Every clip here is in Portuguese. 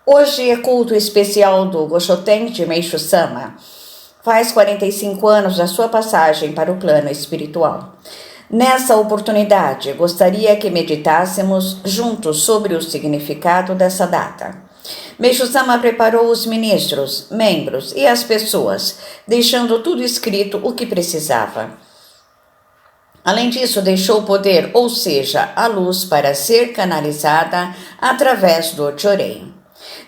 Hoje é culto especial do Goshoten de Meishu Sama. Faz 45 anos da sua passagem para o plano espiritual. Nessa oportunidade, gostaria que meditássemos juntos sobre o significado dessa data. Meishu Sama preparou os ministros, membros e as pessoas, deixando tudo escrito o que precisava. Além disso, deixou o poder, ou seja, a luz, para ser canalizada através do Chorei.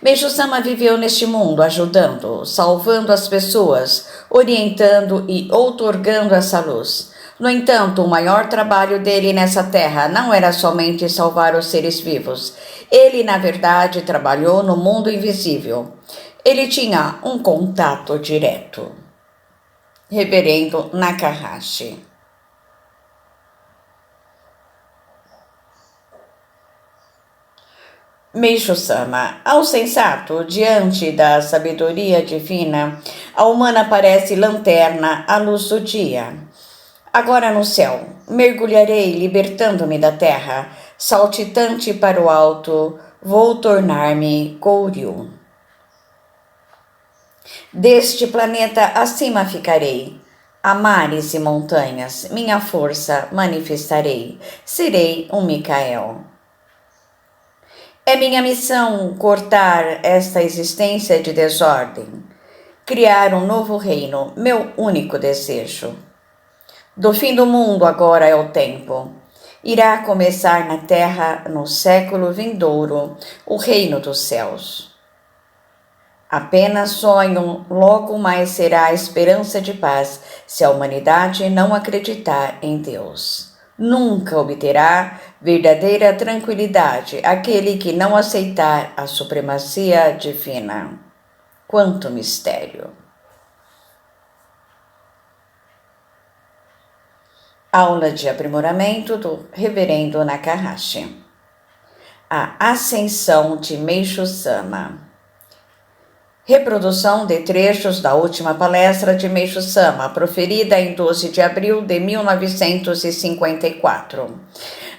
Meishu Sama viveu neste mundo ajudando, salvando as pessoas, orientando e outorgando essa luz. No entanto, o maior trabalho dele nessa terra não era somente salvar os seres vivos. Ele, na verdade, trabalhou no mundo invisível. Ele tinha um contato direto. Reverendo Nakahashi. Meishu Sama, ao sensato, diante da sabedoria divina, a humana parece lanterna à luz do dia. Agora no céu, mergulharei libertando-me da terra, saltitante para o alto, vou tornar-me Gouryu. Deste planeta acima ficarei, a mares e montanhas, minha força manifestarei, serei um Mikael. É minha missão cortar esta existência de desordem, criar um novo reino, meu único desejo. Do fim do mundo agora é o tempo. Irá começar na terra, no século vindouro, o reino dos céus. Apenas sonho, logo mais será a esperança de paz, se a humanidade não acreditar em Deus. Nunca obterá verdadeira tranquilidade aquele que não aceitar a supremacia divina. Quanto mistério! Aula de aprimoramento do Reverendo Nakahashi. A ascensão de Meishu Sama. Reprodução de trechos da última palestra de Meishu Sama, proferida em 12 de abril de 1954.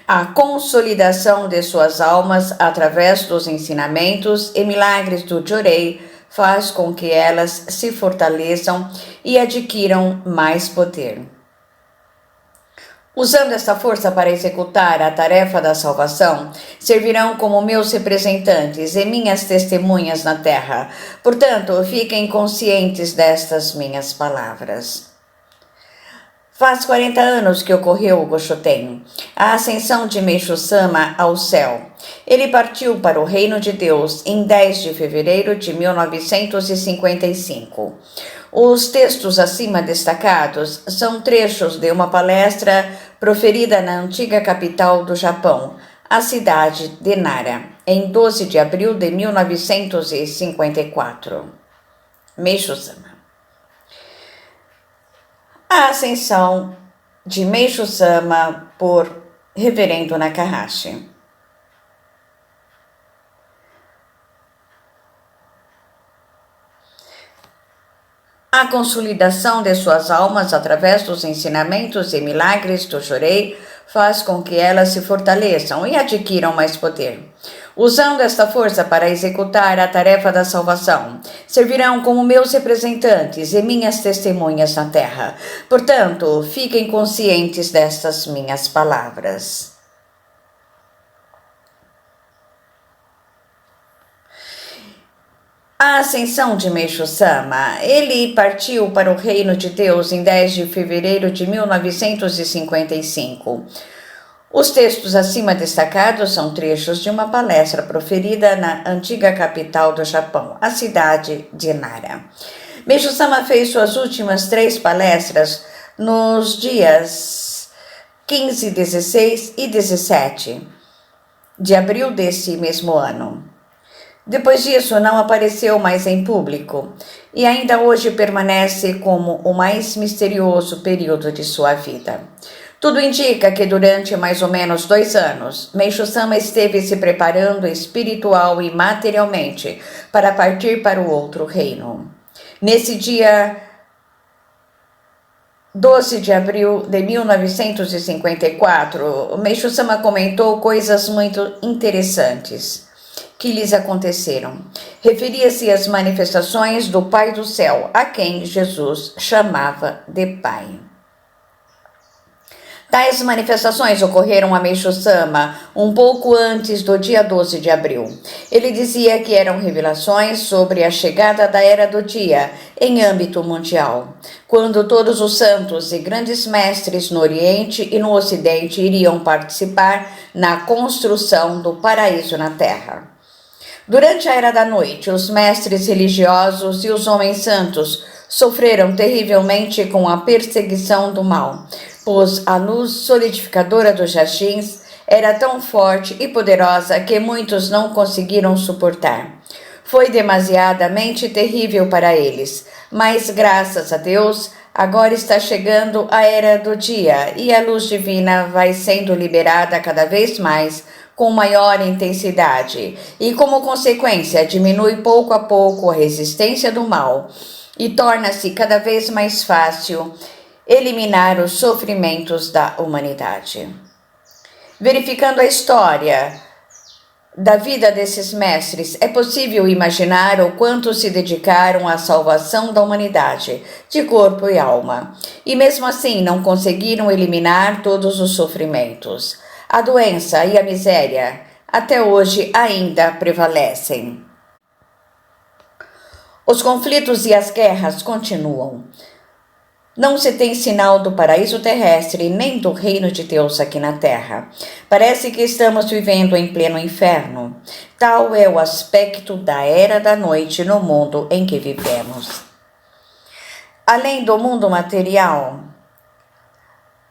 A consolidação de suas almas através dos ensinamentos e milagres do Chorei faz com que elas se fortaleçam e adquiram mais poder. Usando esta força para executar a tarefa da salvação, servirão como meus representantes e minhas testemunhas na terra. Portanto, fiquem conscientes destas minhas palavras. Faz 40 anos que ocorreu o Goshoten, a ascensão de Meishu Sama ao céu. Ele partiu para o reino de Deus em 10 de fevereiro de 1955. Os textos acima destacados são trechos de uma palestra proferida na antiga capital do Japão, a cidade de Nara, em 12 de abril de 1954. Meishu Sama. A ascensão de Meishu Sama por Reverendo Nakahashi. A consolidação de suas almas através dos ensinamentos e milagres do Chorei faz com que elas se fortaleçam e adquiram mais poder. Usando esta força para executar a tarefa da salvação, servirão como meus representantes e minhas testemunhas na terra. Portanto, fiquem conscientes destas minhas palavras. A ascensão de Meishu Sama. Ele partiu para o reino de Deus em 10 de fevereiro de 1955. Os textos acima destacados são trechos de uma palestra proferida na antiga capital do Japão, a cidade de Nara. Meishu Sama fez suas últimas 3 palestras nos dias 15, 16 e 17 de abril desse mesmo ano. Depois disso, não apareceu mais em público e ainda hoje permanece como o mais misterioso período de sua vida. Tudo indica que durante mais ou menos 2 anos, Meishu Sama esteve se preparando espiritual e materialmente para partir para o outro reino. Nesse dia 12 de abril de 1954, Meishu Sama comentou coisas muito interessantes. que lhes aconteceram. Referia-se às manifestações do Pai do céu, a quem Jesus chamava de Pai. Tais manifestações ocorreram a Meishu Sama um pouco antes do dia 12 de abril. Ele dizia que eram revelações sobre a chegada da Era do Dia em âmbito mundial, quando todos os santos e grandes mestres no Oriente e no Ocidente iriam participar na construção do paraíso na Terra. Durante a Era da Noite, os mestres religiosos e os homens santos sofreram terrivelmente com a perseguição do mal, pois a luz solidificadora dos jardins era tão forte e poderosa que muitos não conseguiram suportar. Foi demasiadamente terrível para eles, mas graças a Deus, agora está chegando a Era do Dia e a luz divina vai sendo liberada cada vez mais com maior intensidade e, como consequência, diminui pouco a pouco a resistência do mal e torna-se cada vez mais fácil eliminar os sofrimentos da humanidade. Verificando a história da vida desses mestres, é possível imaginar o quanto se dedicaram à salvação da humanidade, de corpo e alma, e mesmo assim não conseguiram eliminar todos os sofrimentos. A doença e a miséria até hoje ainda prevalecem. Os conflitos e as guerras continuam. Não se tem sinal do paraíso terrestre nem do reino de Deus aqui na terra. Parece que estamos vivendo em pleno inferno. Tal é o aspecto da Era da Noite no mundo em que vivemos. Além do mundo material,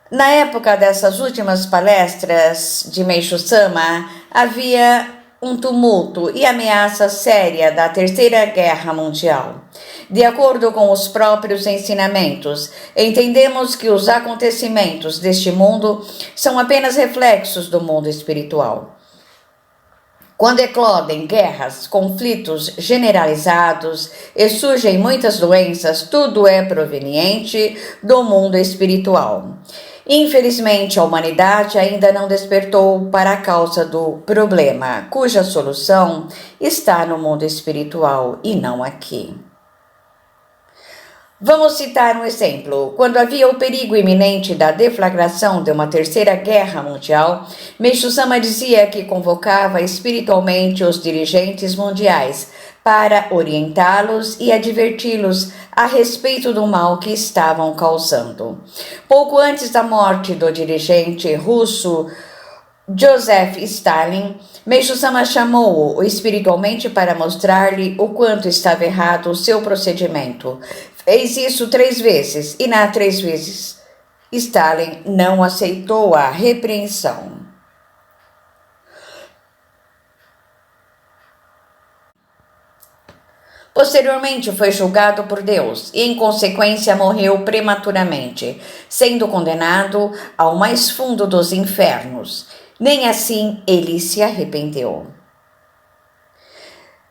na época dessas últimas palestras de Meishu Sama, havia um tumulto e ameaça séria da Terceira Guerra Mundial. De acordo com os próprios ensinamentos, entendemos que os acontecimentos deste mundo são apenas reflexos do mundo espiritual. Quando eclodem guerras, conflitos generalizados e surgem muitas doenças, tudo é proveniente do mundo espiritual. Infelizmente, a humanidade ainda não despertou para a causa do problema, cuja solução está no mundo espiritual e não aqui. Vamos citar um exemplo. Quando havia o perigo iminente da deflagração de uma terceira guerra mundial, Meishu Sama dizia que convocava espiritualmente os dirigentes mundiais para orientá-los e adverti-los a respeito do mal que estavam causando. Pouco antes da morte do dirigente russo Joseph Stalin, Meishu Sama chamou-o espiritualmente para mostrar-lhe o quanto estava errado o seu procedimento. Fez isso 3 vezes e nas 3 vezes Stalin não aceitou a repreensão. Posteriormente foi julgado por Deus e, em consequência, morreu prematuramente, sendo condenado ao mais fundo dos infernos. Nem assim ele se arrependeu.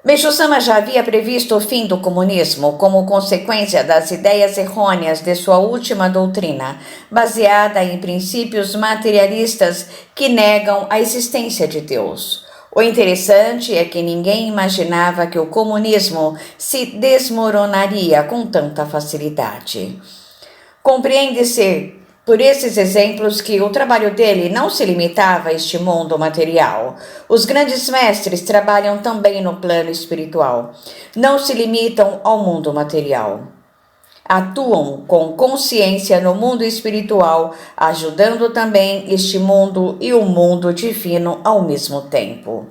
Meishu Sama já havia previsto o fim do comunismo como consequência das ideias errôneas de sua última doutrina, baseada em princípios materialistas que negam a existência de Deus. O interessante é que ninguém imaginava que o comunismo se desmoronaria com tanta facilidade. Compreende-se por esses exemplos que o trabalho dele não se limitava a este mundo material. Os grandes mestres trabalham também no plano espiritual. Não se limitam ao mundo material. Atuam com consciência no mundo espiritual, ajudando também este mundo e o mundo divino ao mesmo tempo.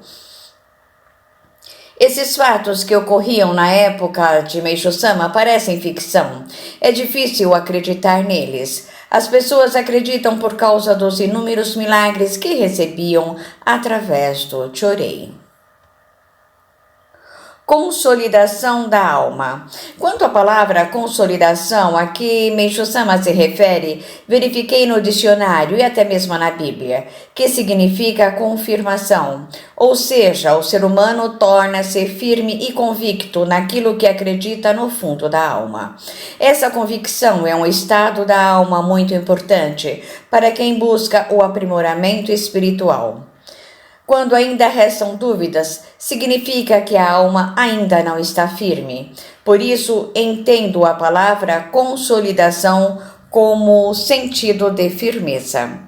Esses fatos que ocorriam na época de Meishu Sama parecem ficção. É difícil acreditar neles. As pessoas acreditam por causa dos inúmeros milagres que recebiam através do Chorei. Consolidação da alma. Quanto à palavra consolidação a que Meishu Sama se refere, verifiquei no dicionário e até mesmo na Bíblia, que significa confirmação, ou seja, o ser humano torna-se firme e convicto naquilo que acredita no fundo da alma. Essa convicção é um estado da alma muito importante para quem busca o aprimoramento espiritual. Quando ainda restam dúvidas, significa que a alma ainda não está firme. Por isso, entendo a palavra consolidação como sentido de firmeza.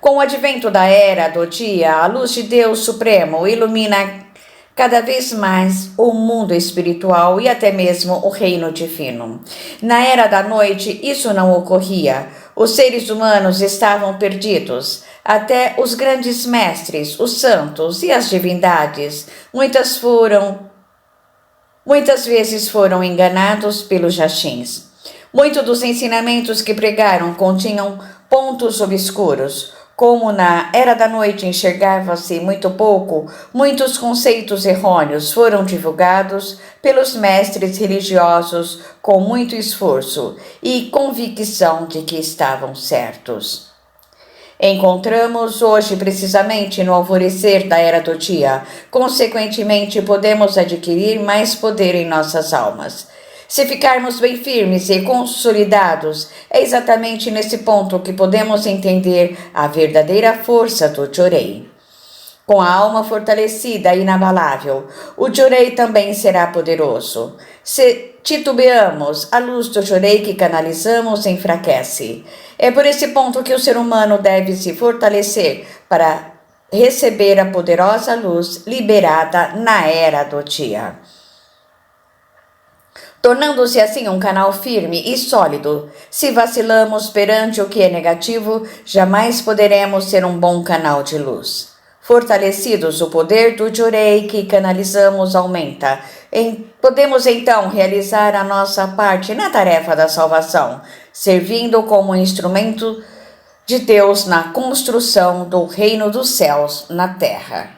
Com o advento da era do dia, a luz de Deus Supremo ilumina cada vez mais o mundo espiritual e até mesmo o reino divino. Na era da noite, isso não ocorria. Os seres humanos estavam perdidos. Até os grandes mestres, os santos e as divindades, muitas vezes foram enganados pelos jachins. Muitos dos ensinamentos que pregaram continham pontos obscuros. Como na era da noite enxergava-se muito pouco, muitos conceitos errôneos foram divulgados pelos mestres religiosos com muito esforço e convicção de que estavam certos. Encontramos hoje precisamente no alvorecer da era do dia. Consequentemente, podemos adquirir mais poder em nossas almas. Se ficarmos bem firmes e consolidados, é exatamente nesse ponto que podemos entender a verdadeira força do Chorei. Com a alma fortalecida e inabalável, o Chorei também será poderoso. Se titubeamos, a luz do Chorei que canalizamos enfraquece. É por esse ponto que o ser humano deve se fortalecer para receber a poderosa luz liberada na era do dia, tornando-se assim um canal firme e sólido. Se vacilamos perante o que é negativo, jamais poderemos ser um bom canal de luz. Fortalecidos, o poder do Chorei que canalizamos aumenta. Podemos então realizar a nossa parte na tarefa da salvação, servindo como instrumento de Deus na construção do reino dos céus na terra.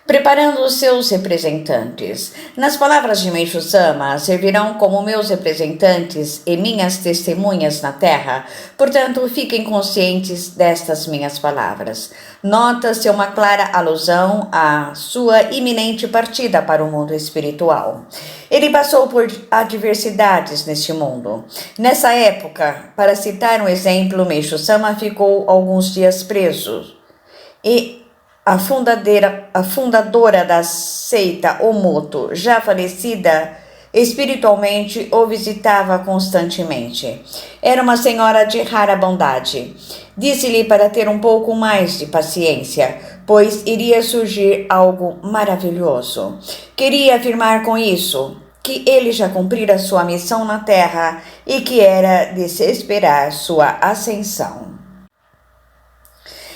Preparando os seus representantes. Nas palavras de Meishu Sama, servirão como meus representantes e minhas testemunhas na terra, portanto, fiquem conscientes destas minhas palavras. Nota-se uma clara alusão à sua iminente partida para o mundo espiritual. Ele passou por adversidades neste mundo. Nessa época, para citar um exemplo, Meishu Sama ficou alguns dias preso e a fundadora da seita Omoto, já falecida, espiritualmente o visitava constantemente. Era uma senhora de rara bondade. Disse-lhe para ter um pouco mais de paciência, pois iria surgir algo maravilhoso. Queria afirmar com isso que ele já cumprira sua missão na Terra e que era de se esperar sua ascensão.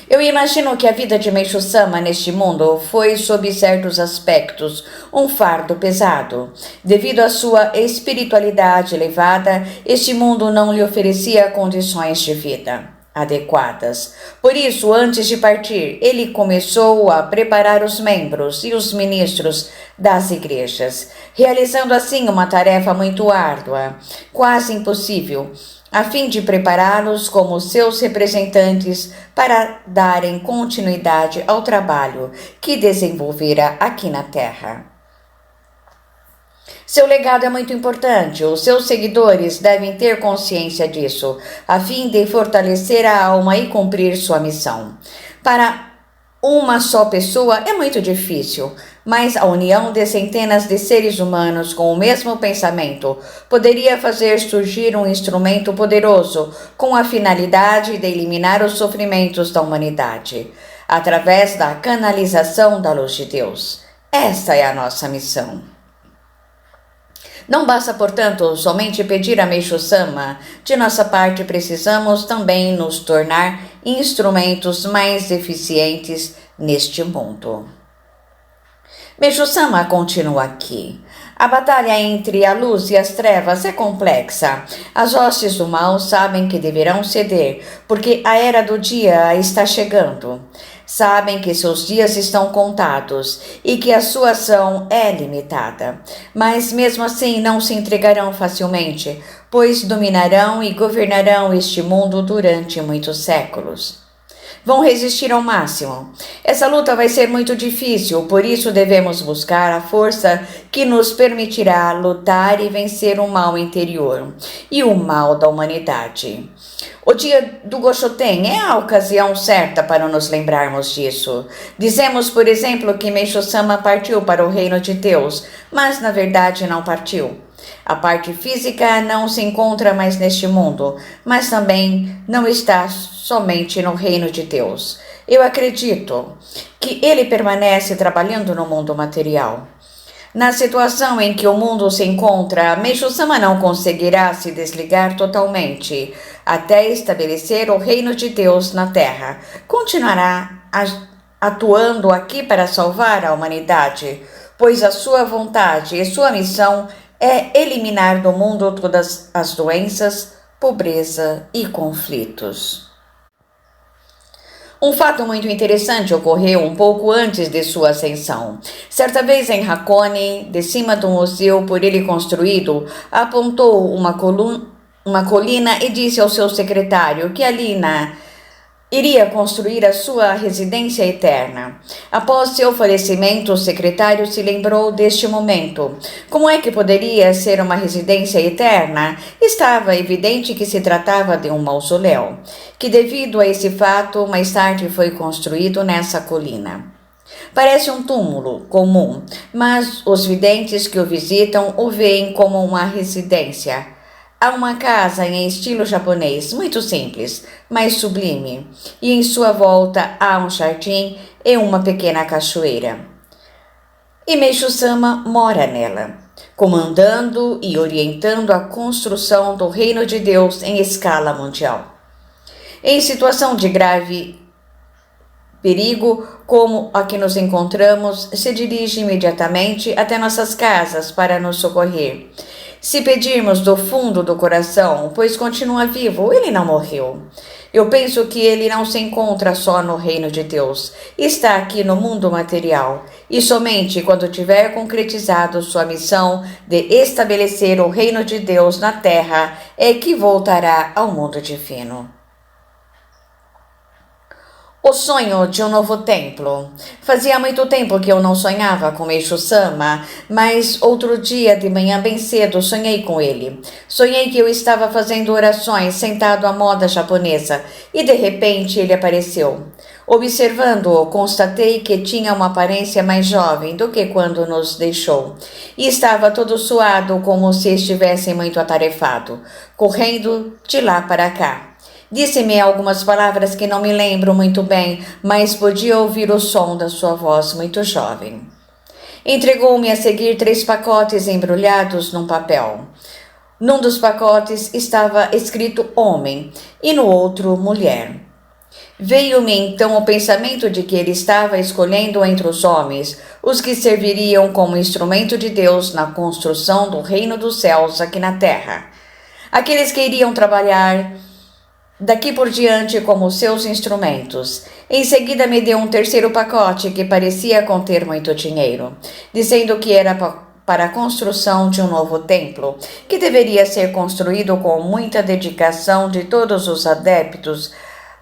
Eu imagino que a vida de Meishu Sama neste mundo foi, sob certos aspectos, um fardo pesado. Devido à sua espiritualidade elevada, este mundo não lhe oferecia condições de vida adequadas. Por isso, antes de partir, ele começou a preparar os membros e os ministros das igrejas, realizando assim uma tarefa muito árdua, quase impossível, a fim de prepará-los como seus representantes para darem continuidade ao trabalho que desenvolvera aqui na Terra. Seu legado é muito importante, os seus seguidores devem ter consciência disso, a fim de fortalecer a alma e cumprir sua missão. Para uma só pessoa é muito difícil, mas a união de centenas de seres humanos com o mesmo pensamento poderia fazer surgir um instrumento poderoso com a finalidade de eliminar os sofrimentos da humanidade, através da canalização da luz de Deus. Essa é a nossa missão. Não basta, portanto, somente pedir a Meishu Sama. De nossa parte, precisamos também nos tornar instrumentos mais eficientes neste mundo. Meishu Sama continua aqui. A batalha entre a luz e as trevas é complexa. As hostes do mal sabem que deverão ceder, porque a era do dia está chegando. Sabem que seus dias estão contados e que a sua ação é limitada. Mas mesmo assim não se entregarão facilmente, pois dominarão e governarão este mundo durante muitos séculos. Vão resistir ao máximo. Essa luta vai ser muito difícil, por isso devemos buscar a força que nos permitirá lutar e vencer o mal interior e o mal da humanidade. O dia do Goshoten é a ocasião certa para nos lembrarmos disso. Dizemos, por exemplo, que Meishu-sama partiu para o reino de Deus, mas na verdade não partiu. A parte física não se encontra mais neste mundo, mas também não está somente no reino de Deus. Eu acredito que ele permanece trabalhando no mundo material. Na situação em que o mundo se encontra, Meishu-sama não conseguirá se desligar totalmente até estabelecer o reino de Deus na Terra. Continuará atuando aqui para salvar a humanidade, pois a sua vontade e sua missão é eliminar do mundo todas as doenças, pobreza e conflitos. Um fato muito interessante ocorreu um pouco antes de sua ascensão. Certa vez em Hakone, de cima do museu por ele construído, apontou uma colina e disse ao seu secretário que ali iria construir a sua residência eterna. Após seu falecimento, o secretário se lembrou deste momento. Como é que poderia ser uma residência eterna? Estava evidente que se tratava de um mausoléu, que devido a esse fato, mais tarde foi construído nessa colina. Parece um túmulo comum, mas os videntes que o visitam o veem como uma residência. Há uma casa em estilo japonês, muito simples, mas sublime, e em sua volta há um jardim e uma pequena cachoeira. E Meishu-sama mora nela, comandando e orientando a construção do reino de Deus em escala mundial. Em situação de grave perigo, como a que nos encontramos, se dirige imediatamente até nossas casas para nos socorrer. Se pedirmos do fundo do coração, pois continua vivo, ele não morreu. Eu penso que ele não se encontra só no reino de Deus, está aqui no mundo material, e somente quando tiver concretizado sua missão de estabelecer o reino de Deus na terra é que voltará ao mundo divino. O sonho de um novo templo. Fazia muito tempo que eu não sonhava com Meishu-sama, mas outro dia de manhã bem cedo sonhei com ele. Sonhei que eu estava fazendo orações sentado à moda japonesa e de repente ele apareceu. Observando-o, constatei que tinha uma aparência mais jovem do que quando nos deixou e estava todo suado como se estivesse muito atarefado, correndo de lá para cá. Disse-me algumas palavras que não me lembro muito bem, mas podia ouvir o som da sua voz muito jovem. Entregou-me a seguir 3 pacotes embrulhados num papel. Num dos pacotes estava escrito homem e no outro mulher. Veio-me então o pensamento de que ele estava escolhendo entre os homens os que serviriam como instrumento de Deus na construção do reino dos céus aqui na terra. Aqueles que iriam trabalhar daqui por diante como seus instrumentos. Em seguida me deu um terceiro pacote que parecia conter muito dinheiro, dizendo que era para a construção de um novo templo, que deveria ser construído com muita dedicação de todos os adeptos,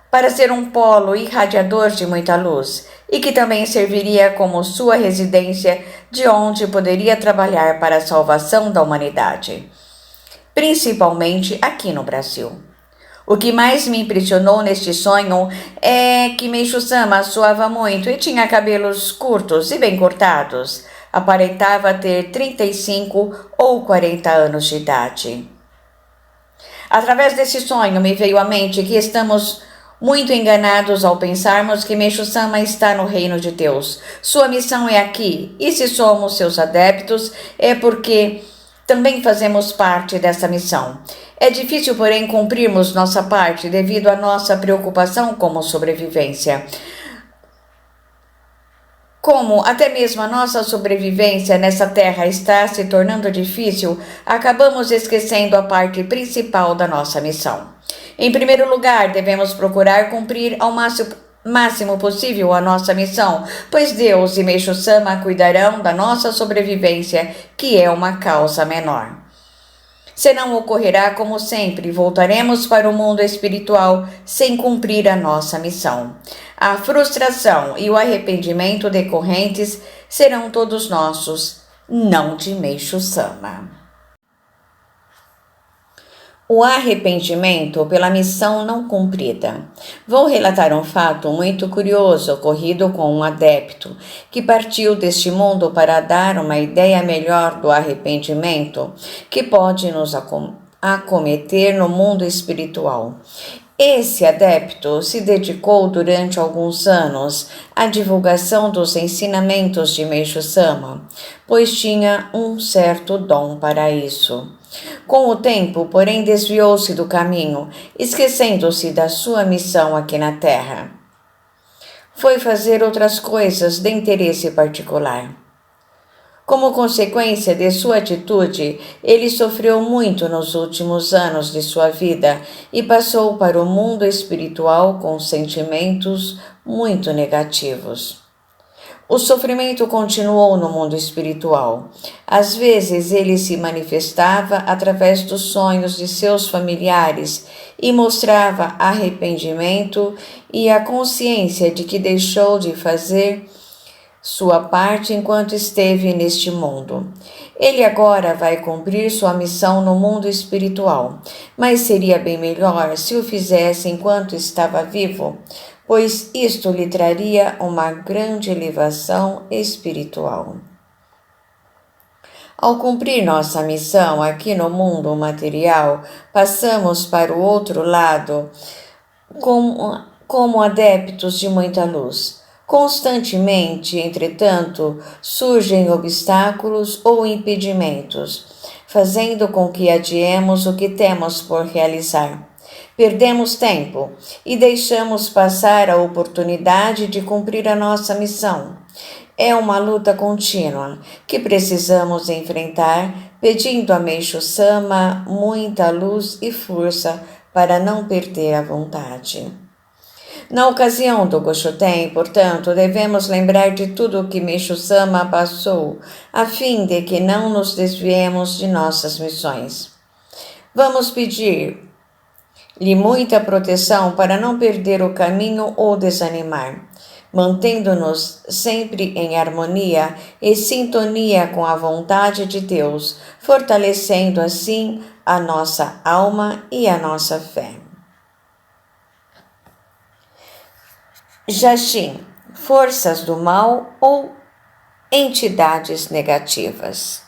para ser um polo irradiador de muita luz, e que também serviria como sua residência, de onde poderia trabalhar para a salvação da humanidade, principalmente aqui no Brasil. O que mais me impressionou neste sonho é que Meishu-sama suava muito e tinha cabelos curtos e bem cortados. Aparentava ter 35 ou 40 anos de idade. Através desse sonho me veio à mente que estamos muito enganados ao pensarmos que Meishu-sama está no reino de Deus. Sua missão é aqui, e se somos seus adeptos, é porque também fazemos parte dessa missão. É difícil, porém, cumprirmos nossa parte devido à nossa preocupação como sobrevivência. Como até mesmo a nossa sobrevivência nessa terra está se tornando difícil, acabamos esquecendo a parte principal da nossa missão. Em primeiro lugar, devemos procurar cumprir ao máximo possível a nossa missão, pois Deus e Meishu-sama cuidarão da nossa sobrevivência, que é uma causa menor. Senão ocorrerá como sempre, voltaremos para o mundo espiritual sem cumprir a nossa missão. A frustração e o arrependimento decorrentes serão todos nossos, não de Meixo Sama. O arrependimento pela missão não cumprida. Vou relatar um fato muito curioso ocorrido com um adepto que partiu deste mundo para dar uma ideia melhor do arrependimento que pode nos acometer no mundo espiritual. Esse adepto se dedicou durante alguns anos à divulgação dos ensinamentos de Meixo Sama, pois tinha um certo dom para isso. Com o tempo, porém, desviou-se do caminho, esquecendo-se da sua missão aqui na Terra. Foi fazer outras coisas de interesse particular. Como consequência de sua atitude, ele sofreu muito nos últimos anos de sua vida e passou para o mundo espiritual com sentimentos muito negativos. O sofrimento continuou no mundo espiritual. Às vezes ele se manifestava através dos sonhos de seus familiares e mostrava arrependimento e a consciência de que deixou de fazer sua parte enquanto esteve neste mundo. Ele agora vai cumprir sua missão no mundo espiritual, mas seria bem melhor se o fizesse enquanto estava vivo, pois isto lhe traria uma grande elevação espiritual. Ao cumprir nossa missão aqui no mundo material, passamos para o outro lado como adeptos de muita luz. Constantemente, entretanto, surgem obstáculos ou impedimentos, fazendo com que adiemos o que temos por realizar. Perdemos tempo e deixamos passar a oportunidade de cumprir a nossa missão. É uma luta contínua que precisamos enfrentar, pedindo a Meixo Sama muita luz e força para não perder a vontade. Na ocasião do Goshoten, portanto, devemos lembrar de tudo o que Meixo Sama passou, a fim de que não nos desviemos de nossas missões. Vamos pedir-lhe muita proteção para não perder o caminho ou desanimar, mantendo-nos sempre em harmonia e sintonia com a vontade de Deus, fortalecendo assim a nossa alma e a nossa fé. Jashin, forças do mal ou entidades negativas.